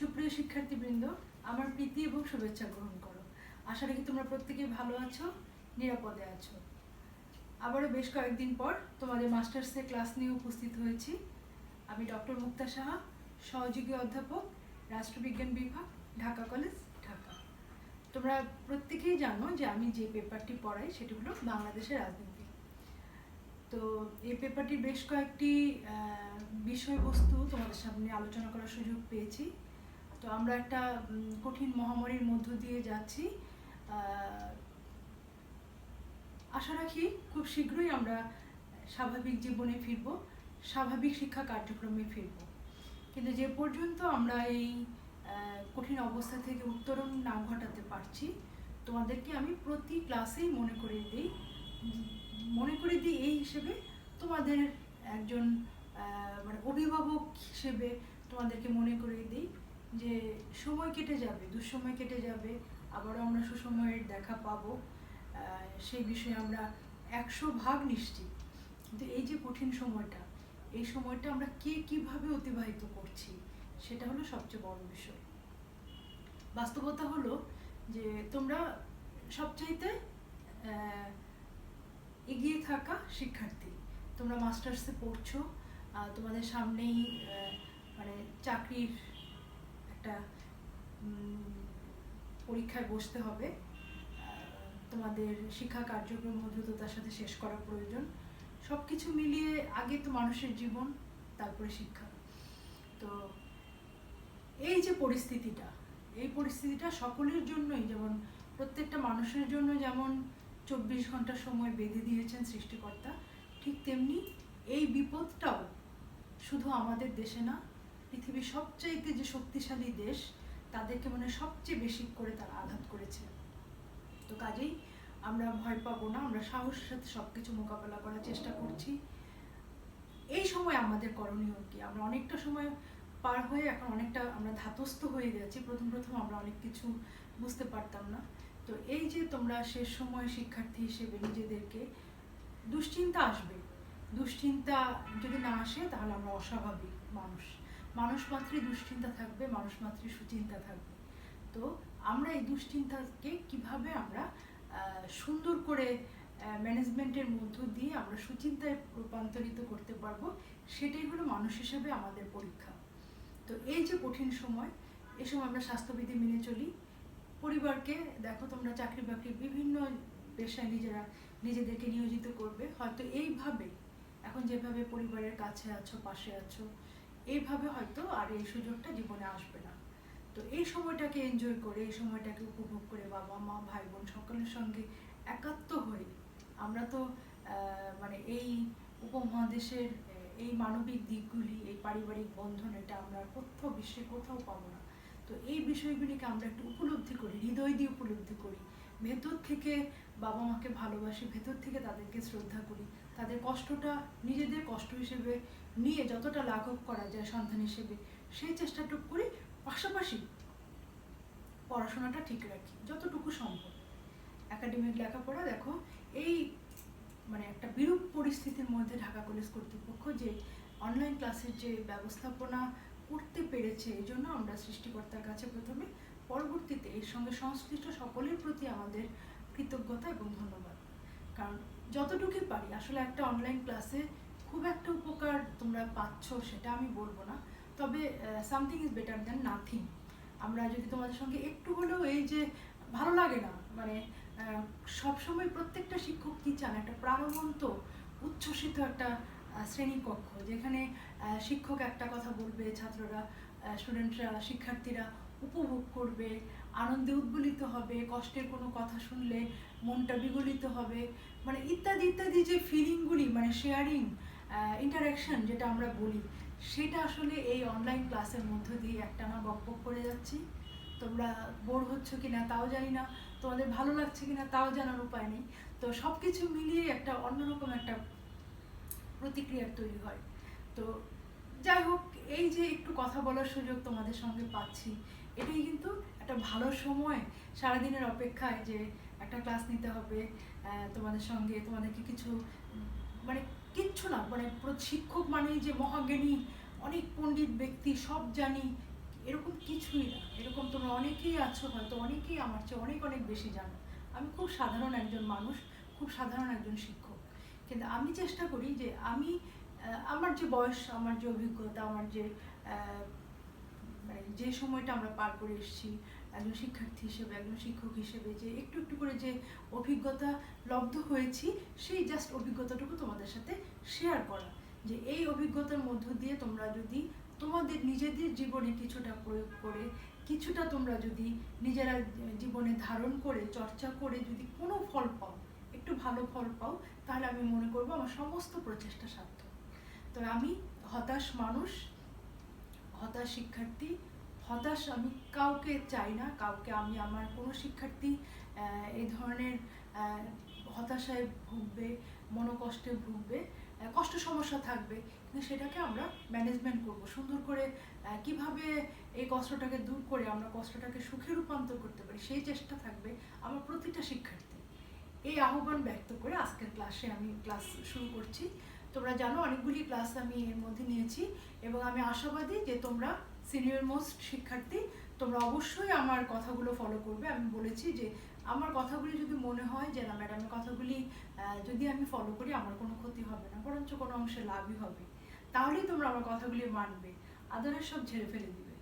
সুপ্রিয় শিক্ষার্থীবৃন্দ, আমার প্রীতি এবং শুভেচ্ছা গ্রহণ করো। আশা রাখি তোমরা প্রত্যেকেই ভালো আছো, নিরাপদে আছো। আবারও বেশ কয়েকদিন পর তোমাদের মাস্টার্সের ক্লাস নিয়ে উপস্থিত হয়েছি। আমি ডক্টর মুক্তা সাহা, সহযোগী অধ্যাপক, রাষ্ট্রবিজ্ঞান বিভাগ, ঢাকা কলেজ, ঢাকা। তোমরা প্রত্যেকেই জানো যে আমি যে পেপারটি পড়াই সেটি হলো বাংলাদেশের রাজনীতি। তো এই পেপারটির বেশ কয়েকটি বিষয়বস্তু তোমাদের সামনে আলোচনা করার সুযোগ পেয়েছি। তো আমরা একটা কঠিন মহামারীর মধ্য দিয়ে যাচ্ছি। আশা রাখি খুব শীঘ্রই আমরা স্বাভাবিক জীবনে ফিরব, স্বাভাবিক শিক্ষা কার্যক্রমে ফিরব। কিন্তু যে পর্যন্ত আমরা এই কঠিন অবস্থা থেকে উত্তরণ না ঘটাতে পারছি, তোমাদেরকে আমি প্রতি ক্লাসেই মনে করে দিই এই হিসেবে, তোমাদের একজন মানে অভিভাবক হিসেবে তোমাদেরকে মনে করে দিই যে সময় কেটে যাবে, দুঃসময় কেটে যাবে, আবারও আমরা সুসময়ের দেখা পাবো, সেই বিষয়ে আমরা 100% নিশ্চিত। কিন্তু এই যে কঠিন সময়টা, এই সময়টা আমরা কে কিভাবে অতিবাহিত করছি সেটা হলো সবচেয়ে বড় বিষয়। বাস্তবতা হলো যে তোমরা সবচাইতে এগিয়ে থাকা শিক্ষার্থী, তোমরা মাস্টার্সে পড়ছো, তোমাদের সামনেই মানে চাকরির একটা পরীক্ষায় বসতে হবে, তোমাদের শিক্ষা কার্যক্রম দ্রুততার সাথে শেষ করা প্রয়োজন। সব কিছু মিলিয়ে আগে তো মানুষের জীবন, তারপরে শিক্ষা। তো এই যে পরিস্থিতিটা, এই পরিস্থিতিটা সকলের জন্যই, যেমন প্রত্যেকটা মানুষের জন্য যেমন 24 ঘন্টা সময় বেঁধে দিয়েছেন সৃষ্টিকর্তা, ঠিক তেমনি এই বিপদটাও শুধু আমাদের দেশে না, পৃথিবীর সবচাইতে যে শক্তিশালী দেশ তাদেরকে মানে সবচেয়ে বেশি করে তারা আঘাত করেছে। তো কাজেই আমরা ভয় পাবো না, আমরা সাহসের সাথে সবকিছু মোকাবেলা করার চেষ্টা করছি। এই সময় আমাদের করণীয় কি? আমরা অনেকটা সময় পার হয়ে এখন অনেকটা আমরা ধাতস্থ হয়ে গেছি। প্রথম আমরা অনেক কিছু বুঝতে পারতাম না। তো এই যে তোমরা শেষ সময় শিক্ষার্থী হিসেবে নিজেদেরকে, দুশ্চিন্তা আসবে, দুশ্চিন্তা যদি না আসে তাহলে আমরা অস্বাভাবিক মানুষ মাত্রই দুশ্চিন্তা থাকবে, মানুষ মাত্রই সুচিন্তা থাকবে। তো আমরা এই দুশ্চিন্তাকে কিভাবে আমরা সুন্দর করে ম্যানেজমেন্টের মধ্য দিয়ে আমরা সুচিন্তায় রূপান্তরিত করতে পারবো, সেটাই হলো মানুষ হিসেবে আমাদের পরীক্ষা। তো এই যে কঠিন সময়, এই সময় আমরা স্বাস্থ্যবিধি মেনে চলি। পরিবারকে দেখো, তোমরা চাকরি বাকরি বিভিন্ন পেশায় নিজেদেরকে নিয়োজিত করবে, হয়তো এইভাবে এখন যেভাবে পরিবারের কাছে আছো, পাশে আছো, এইভাবে হয়তো আর এই সুযোগটা জীবনে আসবে না। তো এই সময়টাকে এনজয় করে, এই সময়টাকে উপভোগ করে, বাবা মা ভাই বোন সকলের সঙ্গে একাত্ম হয়ে, আমরা তো মানে এই উপমহাদেশের এই মানবিক দিকগুলি, এই পারিবারিক বন্ধন, এটা আমরা কোথাও বিশ্বে কোথাও পাবো না। তো এই বিষয়গুলিকে আমরা একটু উপলব্ধি করি, হৃদয় দিয়ে উপলব্ধি করি, ভেতর থেকে বাবা মাকে ভালোবাসি, ভেতর থেকে তাদেরকে শ্রদ্ধা করি, তাদের কষ্টটা নিজেদের কষ্ট হিসেবে নিয়ে যতটা লাঘব করা যায় সন্তান হিসেবে সেই চেষ্টাটুকু করি। পাশাপাশি পড়াশোনাটা ঠিক রাখি যতটুকু সম্ভব। একাডেমিক লেখাপড়া, দেখো এই মানে একটা বিরূপ পরিস্থিতির মধ্যে ঢাকা কলেজ কর্তৃপক্ষ যে অনলাইন ক্লাসের যে ব্যবস্থাপনা করতে পেরেছে, এই জন্য আমরা সৃষ্টিকর্তার কাছে প্রথমে, পরবর্তীতে এর সঙ্গে সংশ্লিষ্ট সকলের প্রতি আমাদের কৃতজ্ঞতা এবং ধন্যবাদ। কারণ যতটুকুই পারি, আসলে একটা অনলাইন ক্লাসে খুব একটা উপকার তোমরা পাচ্ছ সেটা আমি বলবো না, তবে something is better than nothing. আমরা যদি তোমাদের সঙ্গে একটু হলেও, এই যে ভালো লাগে না মানে সবসময় প্রত্যেকটা শিক্ষক কি চান, একটা প্রাণবন্ত উচ্ছ্বসিত একটা শ্রেণীকক্ষ, যেখানে শিক্ষক একটা কথা বলবে, ছাত্ররা, স্টুডেন্টরা, শিক্ষার্থীরা উপভোগ করবে, আনন্দে উদ্বেলিত হবে, কষ্টের কোনো কথা শুনলে মনটা বিগলিত হবে, মানে ইত্যাদি ইত্যাদি যে ফিলিংগুলি, মানে শেয়ারিং, ইন্টারাকশন যেটা আমরা বলি, সেটা আসলে এই অনলাইন ক্লাসের মধ্য দিয়ে একটানা বকবক করে যাচ্ছি। তোমরা বোর হচ্ছ কিনা তাও জানি না, তোমাদের ভালো লাগছে কিনা তাও জানার উপায় নেই। তো সব কিছু মিলিয়ে একটা অন্যরকম একটা প্রতিক্রিয়া তৈরি হয়। তো যাই হোক, এই যে একটু কথা বলার সুযোগ তোমাদের সঙ্গে পাচ্ছি, এটাই কিন্তু একটা ভালো সময়। সারাদিনের অপেক্ষায় যে একটা ক্লাস নিতে হবে তোমাদের সঙ্গে, তোমাদেরকে কিছু মানে কিচ্ছু না, মানে শিক্ষক মানেই যে মহাজ্ঞানী, অনেক পণ্ডিত ব্যক্তি, সব জানি, এরকম কিছুই না। এরকম তোমরা অনেকেই আছো, হয়তো অনেকেই আমার চেয়ে অনেক অনেক বেশি জানো। আমি খুব সাধারণ একজন মানুষ, খুব সাধারণ একজন শিক্ষক, কিন্তু আমি চেষ্টা করি যে আমি আমার যে বয়স, আমার যে অভিজ্ঞতা, আমার যে মানে যে সময়টা আমরা পার করে এসেছি একজন শিক্ষার্থী হিসেবে, একজন শিক্ষক হিসেবে, যে একটু একটু করে যে অভিজ্ঞতা লব্ধ হয়েছি, সেই জাস্ট অভিজ্ঞতাটুকু তোমাদের সাথে শেয়ার করা। যে এই অভিজ্ঞতার মধ্য দিয়ে তোমরা যদি তোমাদের নিজেদের জীবনে কিছুটা প্রয়োগ করে, কিছুটা তোমরা যদি নিজেরা জীবনে ধারণ করে, চর্চা করে যদি কোনো ফল পাও, একটু ভালো ফল পাও, তাহলে আমি মনে করবো আমার সমস্ত প্রচেষ্টা সার্থক। তো আমি হতাশ মানুষ, হতাশ শিক্ষার্থী, হতাশ আমি কাউকে চাই না, কাউকে আমি আমার কোনো শিক্ষার্থী এই ধরনের হতাশায় ভুগবে, মনোকষ্টে ভুগবে, কষ্ট সমস্যা থাকবে, কিন্তু সেটাকে আমরা ম্যানেজমেন্ট করব সুন্দর করে। কিভাবে এই কষ্টটাকে দূর করে আমরা কষ্টটাকে সুখে রূপান্তর করতে পারি, সেই চেষ্টা থাকবে আমার প্রতিটা শিক্ষার্থী। এই আহ্বান ব্যক্ত করে আজকের ক্লাসে আমি ক্লাস শুরু করছি। তোমরা জানো অনেকগুলি ক্লাস আমি এর মধ্যে নিয়েছি, এবং আমি আশাবাদী যে তোমরা সিনিয়র মোস্ট শিক্ষার্থী, তোমরা অবশ্যই আমার কথাগুলো ফলো করবে। আমি বলেছি যে আমার কথাগুলি যদি মনে হয় যে না ম্যাডামের কথাগুলি যদি আমি ফলো করি আমার কোনো ক্ষতি হবে না, বরঞ্চ কোনো অংশে লাভই হবে, তাহলেই তোমরা আমার কথাগুলি মানবে, আদারের সব ঝেড়ে ফেলে দিবে।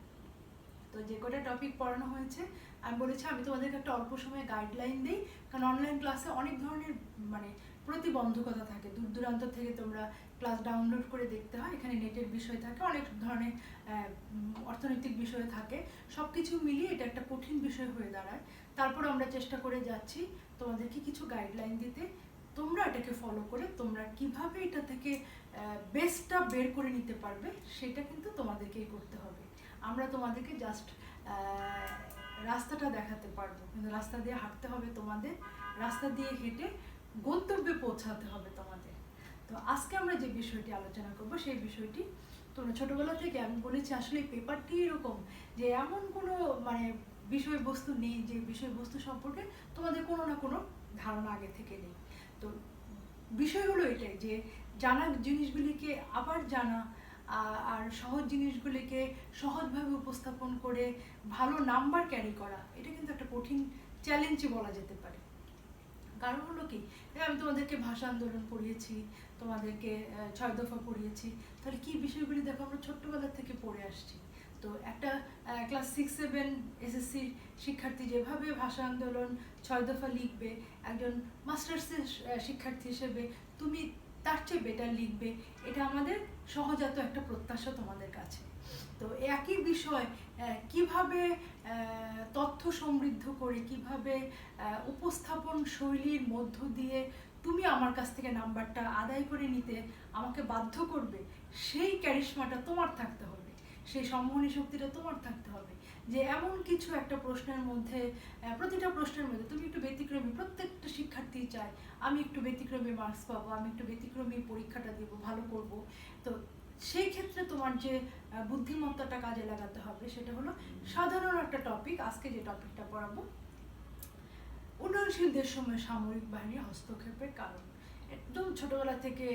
তো যে কটা টপিক পড়ানো হয়েছে আমি বলেছি আমি তোমাদেরকে একটা অল্প সময়ে গাইডলাইন দিই, কারণ অনলাইন ক্লাসে অনেক ধরনের মানে প্রতিবন্ধকতা থাকে, দূর দূরান্ত থেকে তোমরা ক্লাস ডাউনলোড করে দেখতে হয়, এখানে নেটের বিষয় থাকে, অনেক ধরনের অর্থনৈতিক বিষয় থাকে, সব কিছু মিলিয়ে এটা একটা কঠিন বিষয় হয়ে দাঁড়ায়। তারপর আমরা চেষ্টা করে যাচ্ছি তোমাদেরকে কিছু গাইডলাইন দিতে, তোমরা এটাকে ফলো করে তোমরা কিভাবে এটা থেকে বেস্টটা বের করে নিতে পারবে, সেটা কিন্তু তোমাদেরকেই করতে হবে। আমরা তোমাদেরকে জাস্ট রাস্তাটা দেখাতে পারবো, কিন্তু রাস্তা দিয়ে হাঁটতে হবে তোমাদের, রাস্তা দিয়ে হেঁটে গন্তব্যে পৌঁছাতে হবে তোমাদের। তো আজকে আমরা যে বিষয়টি আলোচনা করব সেই বিষয়টি, তোমরা ছোটবেলা থেকে আমি বলেছি আসলে এই পেপারটি এরকম যে এমন কোনো মানে বিষয়বস্তু নেই যে বিষয়বস্তু সম্পর্কে তোমাদের কোনো না কোনো ধারণা আগে থেকে নেই। তো বিষয় হলো এটাই যে জানা জিনিসগুলিকে আবার জানা, আর সহজ জিনিসগুলিকে সহজভাবে উপস্থাপন করে ভালো নাম্বার ক্যারি করা, এটা কিন্তু একটা কঠিন চ্যালেঞ্জই বলা যেতে পারে। কারণ হলো কি, আমি তোমাদেরকে ভাষা আন্দোলন পড়িয়েছি, তোমাদেরকে 6 দফা পড়িয়েছি, তাহলে কি বিষয়গুলি দেখো আমরা ছোট্টবেলা থেকে পড়ে আসছি। তো একটা ক্লাস 6-7 এসএসসির শিক্ষার্থী যেভাবে ভাষা আন্দোলন 6 দফা লিখবে, একজন মাস্টার্সের শিক্ষার্থী হিসেবে তুমি তার চেয়ে বেটার লিখবে, এটা আমাদের সহজাত একটা প্রত্যাশা তোমাদের কাছে। তো একই বিষয় কিভাবে তথ্য সমৃদ্ধ করে, কিভাবে উপস্থাপন শৈলীর মধ্য দিয়ে তুমি আমার কাছ থেকে নাম্বারটা আদায় করে নিতে আমাকে বাধ্য করবে, সেই ক্যারিশমাটা তোমার থাকতে হবে, সেই সম্মোহনী শক্তিটা তোমার থাকতে হবে, যে এমন কিছু একটা প্রশ্নের মধ্যে, প্রতিটা প্রশ্নের মধ্যে তুমি একটু ব্যতিক্রমী, প্রত্যেকটা শিক্ষার্থী চায় আমি একটু ব্যতিক্রমী মার্কস পাবো, আমি একটু ব্যতিক্রমী পরীক্ষাটা দেবো, ভালো করব। তো সেই ক্ষেত্রে তোমার যে বুদ্ধিমত্তাটা কাজে লাগাতে হবে সেটা হলো সাধারণ একটা টপিক। আজকে যে টপিকটা পড়াবো, উন্নয়নশীল দেশসমূহে সামরিক বাহিনীর হস্তক্ষেপের কারণ। একদম ছোটবেলা থেকে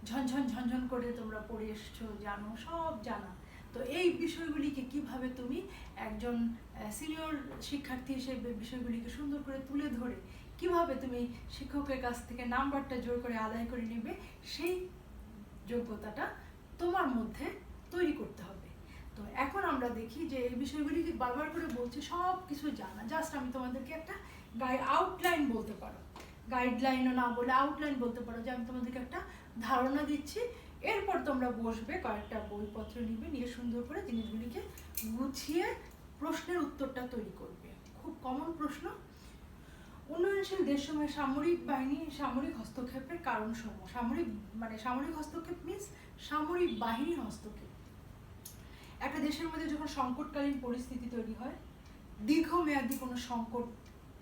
ঝনঝন ঝনঝন করে তোমরা পড়ে এসছো, জানো, সব জানা। তো এই বিষয়গুলিকে কিভাবে তুমি একজন সিনিয়র শিক্ষার্থী হিসেবে বিষয়গুলিকে সুন্দর করে তুলে ধরে কিভাবে তুমি শিক্ষকের কাছ থেকে নাম্বারটা জোর করে আদায় করে নেবে, সেই যোগ্যতাটা তোমার মধ্যে তৈরি করতে হবে। তো এখন আমরা দেখি যে এই বিষয়গুলিকে বারবার করে বলছি, সব কিছু জানা, জাস্ট আমি তোমাদেরকে একটা আউটলাইন বলতে পারো, গাইডলাইনও না বলে আউটলাইন বলতে পারো, যে আমি তোমাদেরকে একটা ধারণা দিচ্ছি, এরপর তোমরা বসবে, কয়েকটা বইপত্র নিবে, নিয়ে সুন্দর করে জিনিসগুলিকে গুছিয়ে প্রশ্নের উত্তরটা তৈরি করবে। খুব কমন প্রশ্ন, উন্নয়নশীল দেশসমূহে সামরিক বাহিনী সামরিক হস্তক্ষেপের কারণসমূহ। সামরিক হস্তক্ষেপ মিন্স সামরিক বাহিনীর হস্তক্ষেপ। একটা দেশের মধ্যে যখন সংকটকালীন পরিস্থিতি তৈরি হয়, দীর্ঘমেয়াদী কোনো সংকট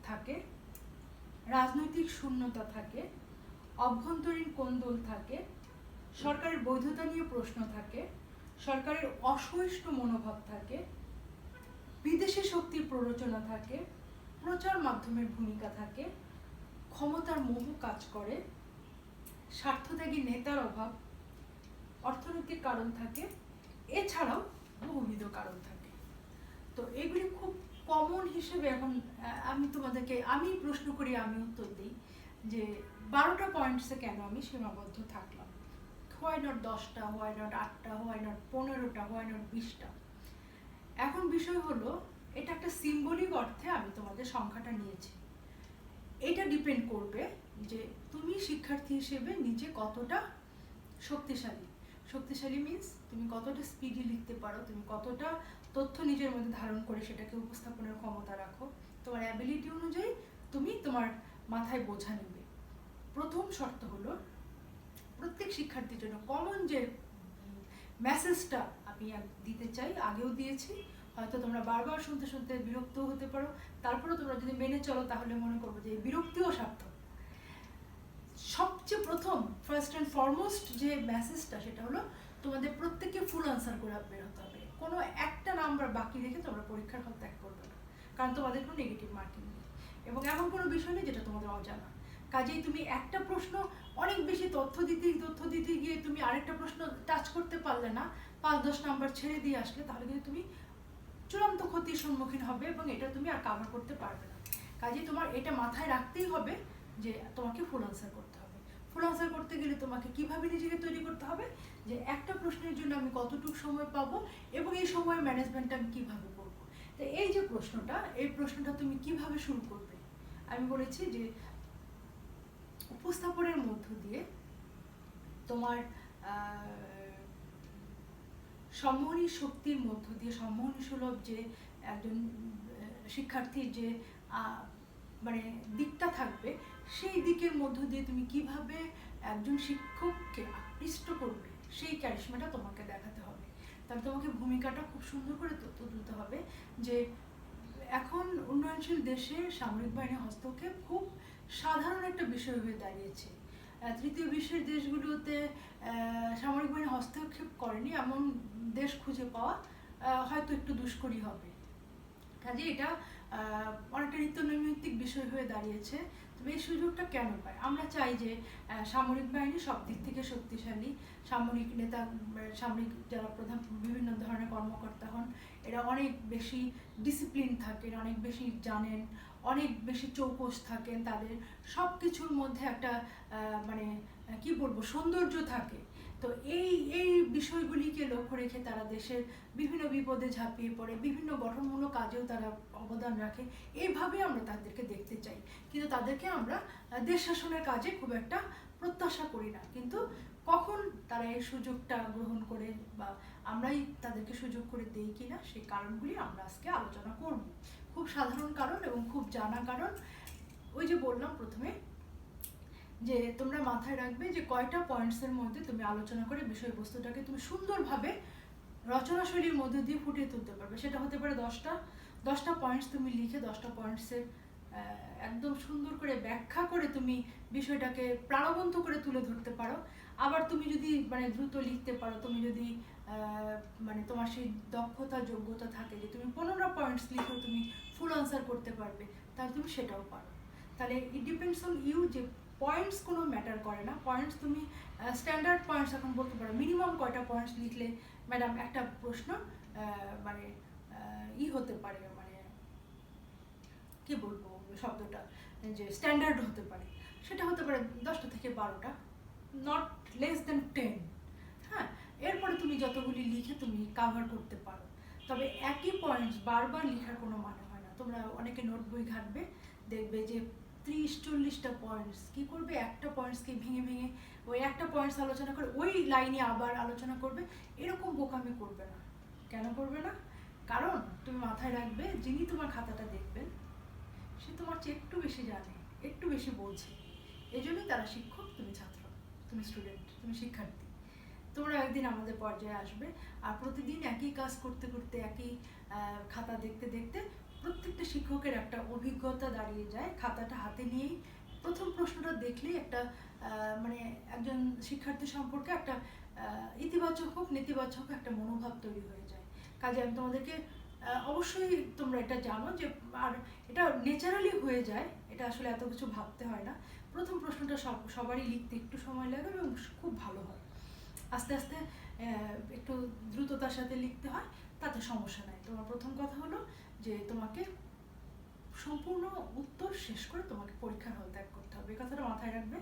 থাকে, রাজনৈতিক শূন্যতা থাকে, অভ্যন্তরীণ কোন্দল থাকে, সরকারের বৈধতা নিয়ে প্রশ্ন থাকে, সরকারের অসহিষ্ণু মনোভাব থাকে, বিদেশি শক্তির প্ররোচনা থাকে, প্রচার মাধ্যমের ভূমিকা থাকে, ক্ষমতার মোহ কাজ করে, স্বার্থত্যাগী নেতার অভাব, অর্থনৈতিক কারণ থাকে, এছাড়াও বহুবিধ কারণ থাকে। তো এগুলি খুব কমন হিসেবে এখন আমি তোমাদেরকে আমি প্রশ্ন করি, আমি উত্তর দিই যে 12টা পয়েন্টসে কেন আমি সীমাবদ্ধ থাকলাম, হোয়াই নট 10টা, হোয়াই নট 8টা, হোয়াই নট 15টা, হোয়াই নট 20টা। এখন বিষয় হলো এটা একটা সিম্বলিক অর্থে আমি তোমাদের সংখ্যাটা নিয়েছি। এটা ডিপেন্ড করবে যে তুমি শিক্ষার্থী হিসেবে নিজে কতটা শক্তিশালী। শক্তিশালী মিন্স তুমি কতটা স্পিডি লিখতে পারো, তুমি কতটা তথ্য নিজের মধ্যে ধারণ করে সেটাকে উপস্থাপনের ক্ষমতা রাখো। তোমার অ্যাবিলিটি অনুযায়ী তুমি তোমার মাথায় বোঝা নেবে। প্রথম শর্ত হলো প্রত্যেক শিক্ষার্থীর জন্য কমন যে মেসেজটা আমি দিতে চাই, আগেও দিয়েছি, হয়তো তোমরা বারবার শুনতে শুনতে বিরক্ত হতে পারো, তারপরেও তোমরা যদি মেনে চলো তাহলে মনে করবো যে বিরক্তিও সার্থক। সবচেয়ে প্রথম ফার্স্ট অ্যান্ড ফরমোস্ট যে মেসেজটা সেটা হলো তোমাদের প্রত্যেককে ফুল আনসার করে বেরোতে হবে। কোনো একটা নাম্বার বাকি রেখে তোমরা পরীক্ষার হল ত্যাগ করবে না, কারণ তোমাদের কোনো নেগেটিভ মার্কিং নেই এবং এমন কোনো বিষয় নেই যেটা তোমাদের অজানা। কাজেই তুমি একটা প্রশ্ন অনেক বেশি তথ্য দিতে গিয়ে তুমি আরেকটা প্রশ্ন টাচ করতে পারলে না, 5-10 নাম্বার ছেড়ে দিয়ে আসলে, তাহলে কিন্তু তুমি চূড়ান্ত ক্ষতির সম্মুখীন হবে এবং এটা তুমি আর কাভার করতে পারবে না। কাজেই তোমার এটা মাথায় রাখতেই হবে যে তোমাকে ফুল আনসার করতে হবে। ফুল আনসার করতে গেলে তোমাকে কিভাবে নিজেকে তৈরি করতে হবে যে একটা প্রশ্নের জন্য আমি কতটুকু সময় পাবো এবং এই সময়ের ম্যানেজমেন্টটা আমি কিভাবে করবো। তো এই যে প্রশ্নটা, এই প্রশ্নটা তুমি কিভাবে শুরু করবে, আমি বলেছি যে উপস্থাপনের মধ্য দিয়ে তোমার সম্মোহনী শক্তির মধ্য দিয়ে, সম্মোহনী সুলভ যে একজন শিক্ষার্থীর যে মানে দিকটা থাকবে, সেই দিকের মধ্য দিয়ে তুমি কিভাবে একজন শিক্ষককে আকৃষ্ট করবে সেই ক্যারিশমাটা তোমাকে দেখাতে হবে। তাহলে তোমাকে ভূমিকাটা খুব সুন্দর করে তুলতে হবে যে এখন উন্নয়নশীল দেশে সামরিক বাহিনী হস্তক্ষেপ খুব সাধারণ একটা বিষয় হয়ে দাঁড়িয়েছে। তৃতীয় বিশ্বের দেশগুলোতে সামরিক বাহিনী হস্তক্ষেপ করেনি এমন দেশ খুঁজে পাওয়া হয়তো একটু দুষ্করই হবে। কাজে এটা অনেকটা নিত্যনৈমিত্তিক বিষয় হয়ে দাঁড়িয়েছে। তবে এই সুযোগটা কেন পায়? আমরা চাই যে সামরিক বাহিনী সব দিক থেকে শক্তিশালী, সামরিক নেতা, সামরিক যারা প্রধান বিভিন্ন ধরনের কর্মকর্তা হন, এরা অনেক বেশি ডিসিপ্লিন থাকেন, অনেক বেশি জানেন, অনেক বেশি চৌকস থাকেন, তাদের সব কিছুর মধ্যে একটা মানে কি বলবো সৌন্দর্য থাকে। তো এই বিষয়গুলিকে লক্ষ্য রেখে তারা দেশের বিভিন্ন বিপদে ঝাঁপিয়ে পড়ে, বিভিন্ন গঠনমূলক কাজেও তারা অবদান রাখে। এইভাবে আমরা তাদেরকে দেখতে চাই, কিন্তু তাদেরকে আমরা দেশ শাসনের কাজে খুব একটা প্রত্যাশা করি না। কিন্তু কখন তারা এই সুযোগটা গ্রহণ করে বা আমরাই তাদেরকে সুযোগ করে দেই কিনা, সেই কারণগুলি আমরা আজকে আলোচনা করব। খুব সাধারণ কারণ এবং খুব জানা কারণ। ওই যে বললাম প্রথমে যে তোমরা মাথায় রাখবে যে কয়টা পয়েন্টসের মধ্যে তুমি আলোচনা করে বিষয়বস্তুটাকে তুমি সুন্দরভাবে রচনাশৈলীর মধ্যে দিয়ে ফুটিয়ে তুলতে পারবে। সেটা হতে পারে 10টা পয়েন্টস তুমি লিখে 10টা পয়েন্টসের একদম সুন্দর করে ব্যাখ্যা করে তুমি বিষয়টাকে প্রাণবন্ত করে তুলে ধরতে পারো। আবার তুমি যদি মানে দ্রুত লিখতে পারো, তুমি যদি মানে তোমার সেই দক্ষতা যোগ্যতা থাকে যে তুমি 15টা পয়েন্টস লিখেও তুমি ফুল আনসার করতে পারবে, তাহলে তুমি সেটাও পারো। তাহলে ইট ডিপেন্ডস অন ইউ যে পয়েন্টস কোনো ম্যাটার করে না। পয়েন্টস তুমি স্ট্যান্ডার্ড পয়েন্টস এখন বলতে পারো মিনিমাম কয়টা পয়েন্টস লিখলে ম্যাডাম একটা প্রশ্ন মানে হতে পারে, মানে কি বলবো শব্দটা, যে স্ট্যান্ডার্ড হতে পারে, সেটা হতে পারে 10টা থেকে 12টা, নট লেস দেন 10। হ্যাঁ, এরপরে তুমি যতগুলি লিখে তুমি কাভার করতে পারো। তবে একই পয়েন্টস বারবার লেখার কোনো মানে হয় না। তোমরা অনেকে নোট বই ঘাটবে, দেখবে যে 30-40টা পয়েন্টস কি করবে, একটা পয়েন্টসকে ভেঙে ভেঙে ওই একটা পয়েন্টস আলোচনা করে ওই লাইনে আবার আলোচনা করবে। এরকম বোকামি করবে না। কেন করবে না? কারণ তুমি মাথায় রাখবে যিনি তোমার খাতাটা দেখবেন সে তোমার চেয়ে একটু বেশি জানে, একটু বেশি বোঝে। এই জন্যই তারা শিক্ষক, তুমি ছাত্র, তুমি স্টুডেন্ট, তুমি শিক্ষার্থী। তোমরা একদিন আমাদের পর্যায়ে আসবে আর প্রতিদিন একই কাজ করতে করতে, একই খাতা দেখতে দেখতে প্রত্যেকটা শিক্ষকের একটা অভিজ্ঞতা দাঁড়িয়ে যায়। খাতাটা হাতে নিয়েই প্রথম প্রশ্নটা দেখলেই একটা মানে একজন শিক্ষার্থী সম্পর্কে একটা ইতিবাচক হোক নেতিবাচক হোক একটা মনোভাব তৈরি হয়ে যায়। কাজে আমি তোমাদেরকে অবশ্যই তোমরা এটা জানো যে, আর এটা ন্যাচারালি হয়ে যায়, এটা আসলে এত কিছু ভাবতে হয় না। প্রথম প্রশ্নটা সবারই লিখতে একটু সময় লাগে এবং খুব ভালো হয়। আস্তে আস্তে একটু দ্রুততার সাথে লিখতে হয়, তাতে সমস্যা নাই। তোমার প্রথম কথা হলো যে তোমাকে সম্পূর্ণ উত্তর শেষ করে তোমাকে পরীক্ষার হল ত্যাগ করতে হবে, এই কথাটা মাথায় রাখবে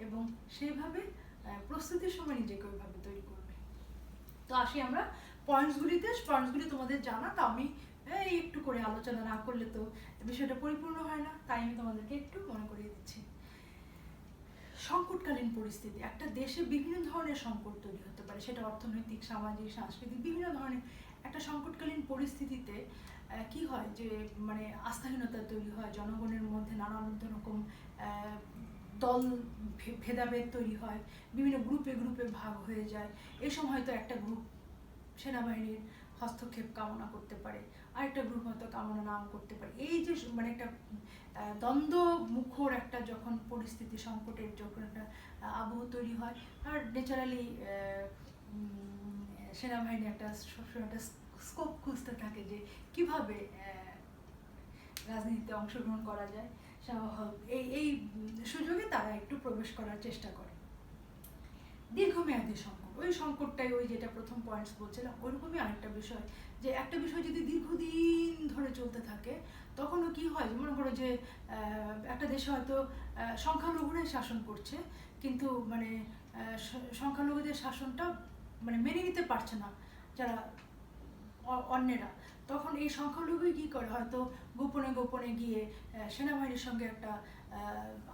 এবং সেইভাবে প্রস্তুতির সময় নিজেকে ওইভাবে তৈরি করবে। তো আসি আমরা পয়েন্টসগুলিতে। পয়েন্টসগুলি তোমাদের জানা, তো আমি এই একটু করে আলোচনা না করলে তো বিষয়টা পরিপূর্ণ হয় না, তাই আমি তোমাদেরকে একটু মনে করিয়ে দিচ্ছি। সংকটকালীন পরিস্থিতি, একটা দেশে বিভিন্ন ধরনের সংকট তৈরি হতে পারে, সেটা অর্থনৈতিক, সামাজিক, সাংস্কৃতিক বিভিন্ন ধরনের। একটা সংকটকালীন পরিস্থিতিতে কি হয় যে মানে আস্থাহীনতা তৈরি হয়, জনগণের মধ্যে নানান রকম দল ভেদাভেদ তৈরি হয়, বিভিন্ন গ্রুপে গ্রুপে ভাগ হয়ে যায়। এই সময় হয়তো একটা গ্রুপ সেনাবাহিনীর হস্তক্ষেপ কামনা করতে পারে, আরেকটা গ্রুপ হয়তো কামনা নাও করতে পারে। এই যে মানে একটা দ্বন্দ্ব মুখর একটা যখন পরিস্থিতি, সংকটের যখন একটা আবহ তৈরি হয়, আর ন্যাচারালি সেনাবাহিনী একটা সবসময় একটা স্কোপ খুঁজতে থাকে যে কিভাবে রাজনীতিতে অংশগ্রহণ করা যায়। এই সুযোগে তারা একটু প্রবেশ করার চেষ্টা করে। দীর্ঘমেয়াদী সংকট, ওই সংকটটাই ওই যেটা প্রথম পয়েন্টস বলছিলাম ওইরকমই আরেকটা বিষয়, যে একটা বিষয় যদি দীর্ঘদিন ধরে চলতে থাকে তখনও কি হয়, মনে করো যে একটা দেশে হয়তো সংখ্যালঘুরাই শাসন করছে, কিন্তু মানে সংখ্যালঘুদের শাসনটা মানে মেনে নিতে পারছে না যারা অন্যেরা, তখন এই সংখ্যালঘুই কী করে, হয়তো গোপনে গোপনে গিয়ে সেনাবাহিনীর সঙ্গে একটা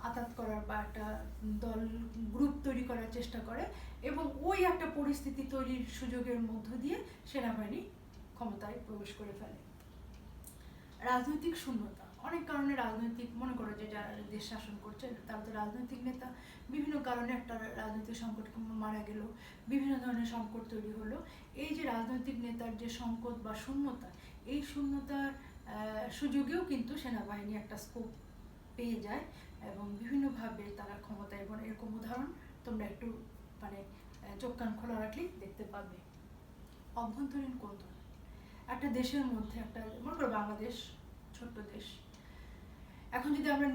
আঘাত করার বা একটা দল গ্রুপ তৈরি করার চেষ্টা করে, এবং ওই একটা পরিস্থিতি তৈরির সুযোগের মধ্য দিয়ে সেনাবাহিনী ক্ষমতায় প্রবেশ করে ফেলে। রাজনৈতিক শূন্যতা, অনেক কারণে রাজনৈতিক, মনে করো যে যারা দেশ শাসন করছে তারা তো রাজনৈতিক নেতা, বিভিন্ন কারণে একটা রাজনৈতিক সংকট মারা গেল, বিভিন্ন ধরনের সংকট তৈরি হলো। এই যে রাজনৈতিক নেতার যে সংকট বা শূন্যতা, এই শূন্যতার সুযোগেও কিন্তু সেনাবাহিনী একটা স্কোপ পেয়ে যায় এবং বিভিন্নভাবে তারা ক্ষমতা, এবং এরকম উদাহরণ তোমরা একটু মানে চোখ কান খোলা রাখলেই দেখতে পাবে। অভ্যন্তরীণ কোন্দল, একটা দেশের মধ্যে, একটা মনে করো বাংলাদেশ ছোট্ট দেশ, এখন যদি আমরা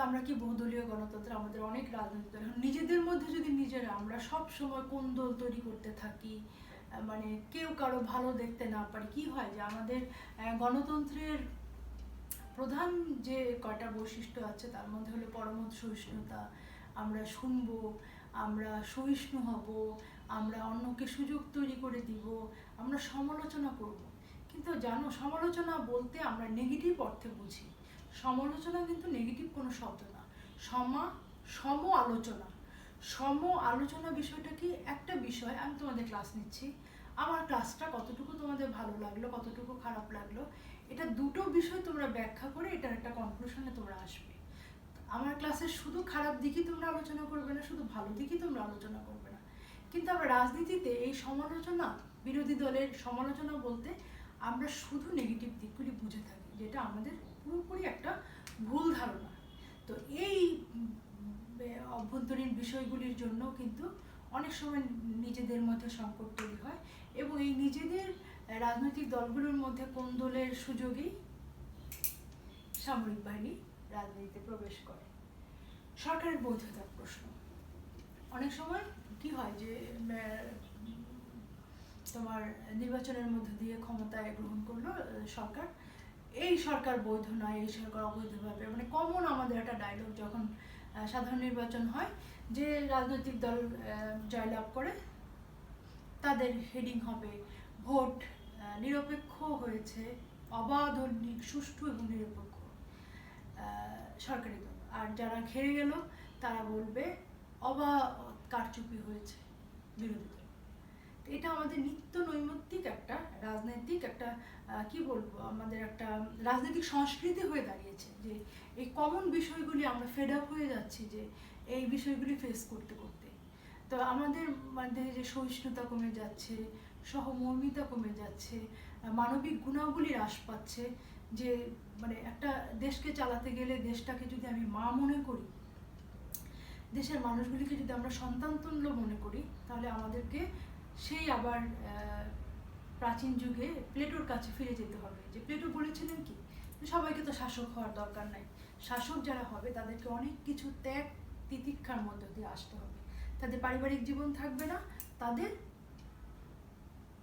আমরা কি বহুদলীয় গণতন্ত্র, আমাদের অনেক রাজনৈতিক দল, নিজেদের মধ্যে যদি নিজেরা আমরা সব সময় কোন্দল তৈরি করতে থাকি, মানে কেউ কারো ভালো দেখতে না পারি, কি হয় যে আমাদের গণতন্ত্রের প্রধান যে কয়টা বৈশিষ্ট্য আছে তার মধ্যে হলো পরমত সহিষ্ণুতা, আমরা শুনবো, আমরা সহিষ্ণু হব, আমরা অন্যকে সুযোগ তৈরি করে দিব, আমরা সমালোচনা করব। কিন্তু জানো, সমালোচনা বলতে আমরা নেগেটিভ অর্থে বুঝি, সমালোচনা কিন্তু নেগেটিভ কোনো শব্দ না। সম আলোচনা, সম আলোচনা বিষয়টা কি, একটা বিষয় আমি তোমাদের ক্লাস নিচ্ছি, আমার ক্লাসটা কতটুকু তোমাদের ভালো লাগলো, কতটুকু খারাপ লাগলো, এটা দুটো বিষয় তোমরা ব্যাখ্যা করে এটার একটা কনক্লুশনে তোমরা আসবে। আমার ক্লাসের শুধু খারাপ দিকই তোমরা আলোচনা করবে না, শুধু ভালো দিকই তোমরা আলোচনা করবে না। কিন্তু আমরা রাজনীতিতে এই সমালোচনা, বিরোধী দলের সমালোচনা বলতে আমরা শুধু নেগেটিভ দিকগুলি বুঝে থাকি, যেটা আমাদের পুরোপুরি একটা ভুল ধারণা। তো এই অভ্যন্তরীণ বিষয়গুলির জন্য কিন্তু অনেক সময় নিজেদের মধ্যে সংকট তৈরি হয়, এবং এই নিজেদের রাজনৈতিক দলগুলোর মধ্যে কোন্দলের সুযোগেই সামরিক বাহিনী রাজনীতিতে প্রবেশ করে। সরকারের বৈধতার প্রশ্ন, অনেক সময় কি হয় যে তোমার নির্বাচনের মধ্য দিয়ে ক্ষমতায় গ্রহণ করলো সরকার, এই সরকার বৈধ নয়, এই সরকার অবৈধভাবে, মানে কমন আমাদের একটা ডায়লগ যখন সাধারণ নির্বাচন হয়, যে রাজনৈতিক দল জয়লাভ করে তাদের হেডিং হবে ভোট নিরপেক্ষ হয়েছে, অবাধ, সুষ্ঠু এবং নিরপেক্ষ সরকারি দল, আর যারা হেরে গেল তারা বলবে কারচুপি হয়েছে বিরোধী দল। এটা আমাদের নিত্য নৈমিত্তিক একটা রাজনৈতিক একটা কি বলবো, আমাদের একটা রাজনৈতিক সংস্কৃতি হয়ে দাঁড়িয়েছে, যে এই কমন বিষয়গুলি আমরা ফেড আপ হয়ে যাচ্ছি যে এই বিষয়গুলি ফেস করতে করতে। তো আমাদের মধ্যে যে সহিষ্ণুতা কমে যাচ্ছে, সহমর্মিতা কমে যাচ্ছে, মানবিক গুণাবলী হ্রাস পাচ্ছে, যে মানে একটা দেশকে চালাতে গেলে দেশটাকে যদি আমি মা মনে করি, দেশের মানুষগুলিকে যদি আমরা সন্তানতুল্য মনে করি, তাহলে আমাদেরকে সেই আবার প্রাচীন যুগে প্লেটোর কাছে ফিরে যেতে হবে। যে প্লেটো বলেছিলেন কি, সবাইকে তো শাসক হওয়ার দরকার নাই, শাসক যারা হবে তাদেরকে অনেক কিছু ত্যাগ তিতিক্ষার মধ্য দিয়ে আসতে হবে, তাদের পারিবারিক জীবন থাকবে না, তাদের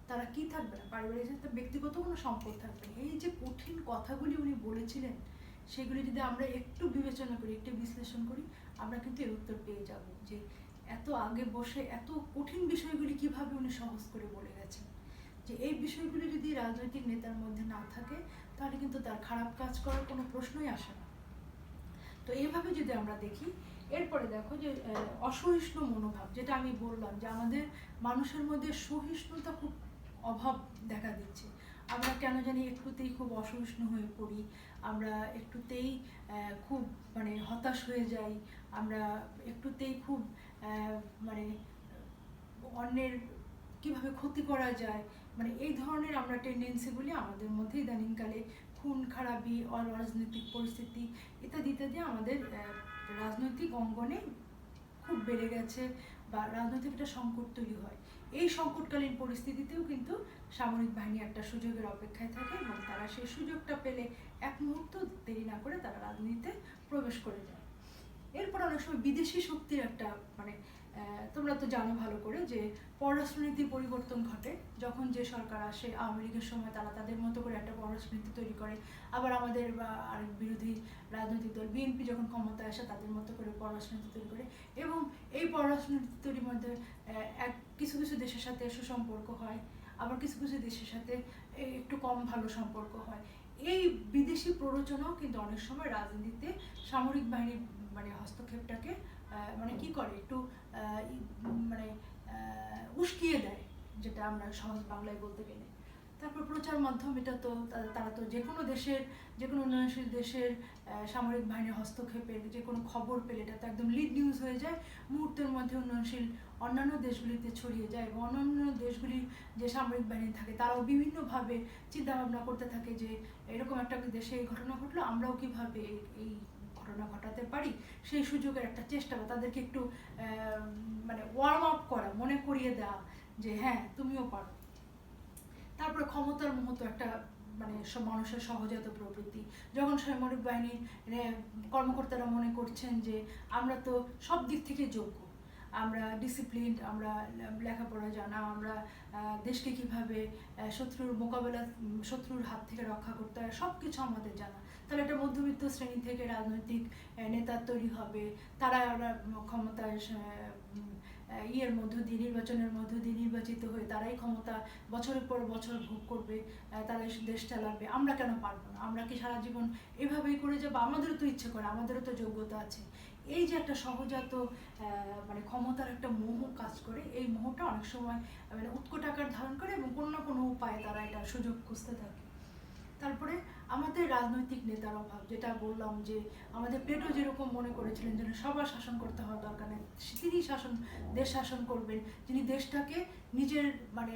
তারা কি থাকবে না, পারিবারিক সাথে ব্যক্তিগত কোনো সম্পদ থাকবে না। এই যে কঠিন কথাগুলি উনি বলেছিলেন, সেগুলি যদি আমরা একটু বিবেচনা করি, একটু বিশ্লেষণ করি, আমরা কিন্তু এর উত্তর পেয়ে যাব যে এত আগে বসে এত কঠিন বিষয়গুলি কিভাবে উনি সহজ করে বলে গেছেন। যে এই বিষয়গুলি যদি রাজনৈতিক নেতার মধ্যে না থাকে, তাহলে কিন্তু তার খারাপ কাজ করার কোনো প্রশ্নই আসে না। তো এইভাবে যদি আমরা দেখি, এরপরে দেখো যে অসহিষ্ণু মনোভাব, যেটা আমি বললাম যে আমাদের মানুষের মধ্যে সহিষ্ণুতা খুব অভাব দেখা দিচ্ছে। আমরা কেন জানি একটুতেই খুব অসহিষ্ণু হয়ে পড়ি, আমরা একটুতেই খুব মানে হতাশ হয়ে যাই, আমরা একটুতেই খুব মানে অন্যের কিভাবে ক্ষতি করা যায়, মানে এই ধরনের আমরা টেন্ডেন্সিগুলি আমাদের মধ্যে ইদানিংকালে খুন খারাপি, অরাজনৈতিক পরিস্থিতি ইত্যাদি ইত্যাদি আমাদের রাজনৈতিক অঙ্গনে খুব বেড়ে গেছে, বা রাজনৈতিক একটা সংকট তৈরি হয়। এই সংকটকালীন পরিস্থিতিতেও কিন্তু সামরিক বাহিনী একটা সুযোগের অপেক্ষায় থাকে, এবং তারা সেই সুযোগটা পেলে এক মুহূর্ত দেরি না করে তারা রাজনীতিতে প্রবেশ করে যায়। এরপর অনেক সময় বিদেশি শক্তির একটা মানে তোমরা তো জানো ভালো করে যে পররাষ্ট্রনীতির পরিবর্তন ঘটে যখন যে সরকার আসে। আওয়ামী লীগের সময় তারা তাদের মতো করে একটা পররাষ্ট্রনীতি তৈরি করে, আবার আমাদের আরেক বিরোধী রাজনৈতিক দল বিএনপি যখন ক্ষমতায় আসে তাদের মতো করে পররাষ্ট্রনীতি তৈরি করে, এবং এই পররাষ্ট্রনীতি তৈরির মধ্যে কিছু কিছু দেশের সাথে সুসম্পর্ক হয়, আবার কিছু কিছু দেশের সাথে একটু কম ভালো সম্পর্ক হয়। এই বিদেশি প্ররোচনাও কিন্তু অনেক সময় রাজনীতিতে সামরিক বাহিনীর মানে হস্তক্ষেপটাকে মানে কি করে একটু মানে উস্কিয়ে দেয়, যেটা আমরা সহজ বাংলায় বলতে গেলে। তারপর প্রচার মাধ্যম, এটা তো তারা তো যে কোনো দেশের, যে কোনো উন্নয়নশীল দেশের সামরিক বাহিনীর হস্তক্ষেপের যে কোনো খবর পেলে এটা তো একদম লিড নিউজ হয়ে যায়, মুহূর্তের মধ্যে উন্নয়নশীল অন্যান্য দেশগুলিতে ছড়িয়ে যায়, এবং অন্যান্য দেশগুলির যে সামরিক বাহিনী থাকে তারাও বিভিন্নভাবে চিন্তা ভাবনা করতে থাকে যে এরকম একটা দেশে এই ঘটনা ঘটলো, আমরাও কীভাবে এই ঘটনা ঘটাতে পারি, সেই সুযোগের একটা চেষ্টা, বা তাদেরকে একটু মানে ওয়ার্ম আপ করা, মনে করিয়ে দেওয়া যে হ্যাঁ তুমিও পারো। তারপরে ক্ষমতার মুহূর্ত একটা মানে মানুষের সহজাত প্রবৃত্তি, যখন সামরিক বাহিনীর কর্মকর্তারা মনে করছেন যে আমরা তো সব দিক থেকে যোগ্য, আমরা ডিসিপ্লিন, আমরা লেখাপড়া জানা, আমরা দেশকে কিভাবে শত্রুর মোকাবেলা, শত্রুর হাত থেকে রক্ষা করতে হয় সব কিছু আমাদের জানা, তাহলে একটা মধ্যবিত্ত শ্রেণী থেকে রাজনৈতিক নেতা তৈরি হবে, তারা ক্ষমতায় মধ্য দিয়ে, নির্বাচনের মধ্য দিয়ে নির্বাচিত হয়ে তারাই ক্ষমতা বছরের পর বছর ভোগ করবে, তারাই দেশ চালাবে, আমরা কেন পারবো না, আমরা কি সারা জীবন এভাবেই করে যাবো, আমাদেরও তো ইচ্ছে করে, আমাদেরও তো যোগ্যতা আছে। এই যে একটা সহজাত মানে ক্ষমতার একটা মোহ কাজ করে, এই মোহটা অনেক সময় মানে উৎকট আকার ধারণ করে, এবং কোনো না কোনো উপায়ে তারা এটা সুযোগ খুঁজতে থাকে। তারপরে আমাদের রাজনৈতিক নেতার অভাব, যেটা বললাম যে আমাদের প্লেটো যেরকম মনে করেছিলেন যেন সবার শাসন করতে হওয়ার দরকার নেই, তিনি দেশ শাসন করবেন, যিনি দেশটাকে নিজের মানে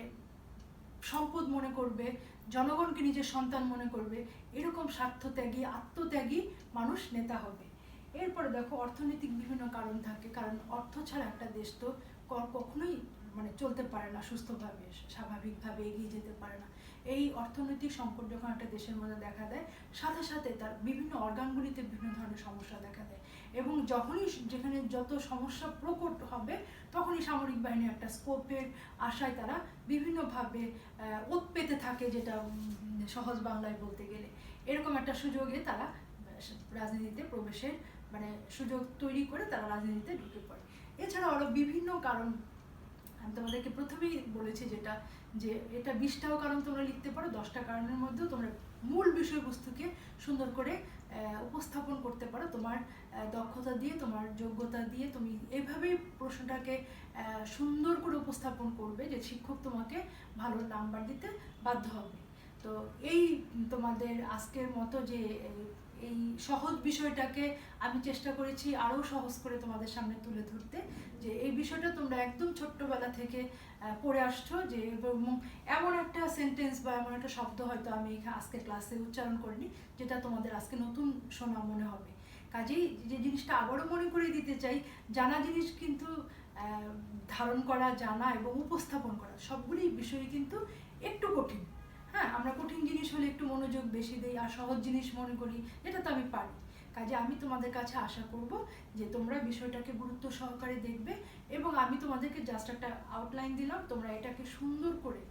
সম্পদ মনে করবে, জনগণকে নিজের সন্তান মনে করবে, এরকম স্বার্থত্যাগী, আত্মত্যাগী মানুষ নেতা হবে। এরপরে দেখো অর্থনৈতিক বিভিন্ন কারণ থাকে, কারণ অর্থ ছাড়া একটা দেশ তো কখনোই মানে চলতে পারে না, সুস্থভাবে স্বাভাবিকভাবে এগিয়ে যেতে পারে না। এই অর্থনৈতিক সংকট যখন একটা দেশের মধ্যে দেখা দেয়, সাথে সাথে তার বিভিন্ন অর্গানগুলিতে বিভিন্ন ধরনের সমস্যা দেখা দেয়, এবং যখনই যেখানে যত সমস্যা প্রকট হবে তখনই সামরিক বাহিনী একটা স্কোপের আশায় তারা বিভিন্নভাবে ওত পেতে থাকে, যেটা সহজ বাংলায় বলতে গেলে এরকম একটা সুযোগে তারা রাজনীতিতে প্রবেশের মানে সুযোগ তৈরি করে তারা রাজনীতিতে ঢুকে পড়ে। এছাড়াও আরও বিভিন্ন কারণ আমি তোমাদেরকে প্রথমেই বলেছি, যেটা যে এটা 20টাও কারণ তোমরা লিখতে পারো, 10টা কারণের মধ্যেও তোমরা মূল বিষয়বস্তুকে সুন্দর করে উপস্থাপন করতে পারো তোমার দক্ষতা দিয়ে, তোমার যোগ্যতা দিয়ে। তুমি এভাবেই প্রশ্নটাকে সুন্দর করে উপস্থাপন করবে যে শিক্ষক তোমাকে ভালো নাম্বার দিতে বাধ্য হবে। তো এই তোমাদের আজকের মতো যে এই সহজ বিষয়টাকে আমি চেষ্টা করেছি আরও সহজ করে তোমাদের সামনে তুলে ধরতে, যে এই বিষয়টা তোমরা একদম ছোট্টবেলা থেকে পড়ে আসছো, যে এমন একটা সেন্টেন্স বা এমন একটা শব্দ হয়তো আমি আজকে ক্লাসে উচ্চারণ করিনি যেটা তোমাদের আজকে নতুন শোনা মনে হবে। কাজেই যে জিনিসটা আবারও মনে করে দিতে চাই, জানা জিনিস কিন্তু ধারণ করা, জানা এবং উপস্থাপন করা সবগুলি বিষয় কিন্তু একটু কঠিন। হ্যাঁ, আমরা কঠিন জিনিস হলে একটু মনোযোগ বেশি দিই, আর সহজ জিনিস মনে করি এটা তো আমি পারি। কাজে আমি তোমাদের কাছে আশা করব যে তোমরা বিষয়টাকে গুরুত্ব সহকারে দেখবে, এবং আমি তোমাদেরকে জাস্ট একটা আউটলাইন দিলাম, তোমরা এটাকে সুন্দর করে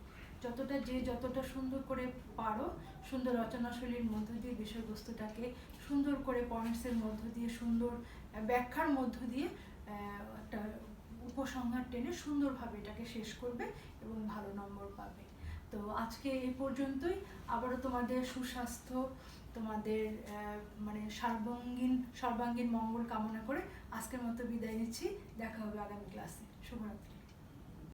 যতটা সুন্দর করে পারো, সুন্দর রচনাশৈলীর মধ্য দিয়ে বিষয়বস্তুটাকে সুন্দর করে পয়েন্টসের মধ্য দিয়ে, সুন্দর ব্যাখ্যার মধ্য দিয়ে একটা উপসংহার টেনে সুন্দরভাবে এটাকে শেষ করবে এবং ভালো নম্বর পাবে। তো আজকে এই পর্যন্তই। আবারও তোমাদের সুস্বাস্থ্য, তোমাদের মানে সর্বাঙ্গীন মঙ্গল কামনা করে আজকের মতো বিদায় নিচ্ছি। দেখা হবে আগামী ক্লাসে। শুভরাত্রি।